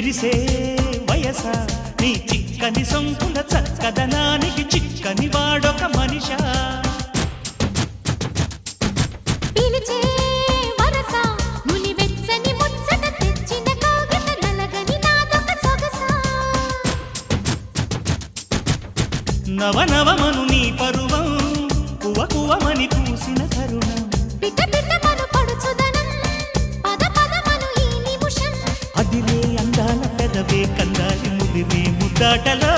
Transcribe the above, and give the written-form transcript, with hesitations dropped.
విరిసే వయస నీ చిక్కని సొంపుల చక్కదనానికి చిక్కని వాడొక మనిషా పిలిచే వరస ముని వెచ్చని ముచ్చట తెచ్చిన కోగిట నలగని నాదొక సొగస నవనవమను నీ పరువం కువ కువమని పూసిన తరుణం పిట పిటమను పడుచుదనం పద పదమను ఈ నిమిషం అదిలే అందాల పెదవే కందాలి ముదిరే ముద్దాటలో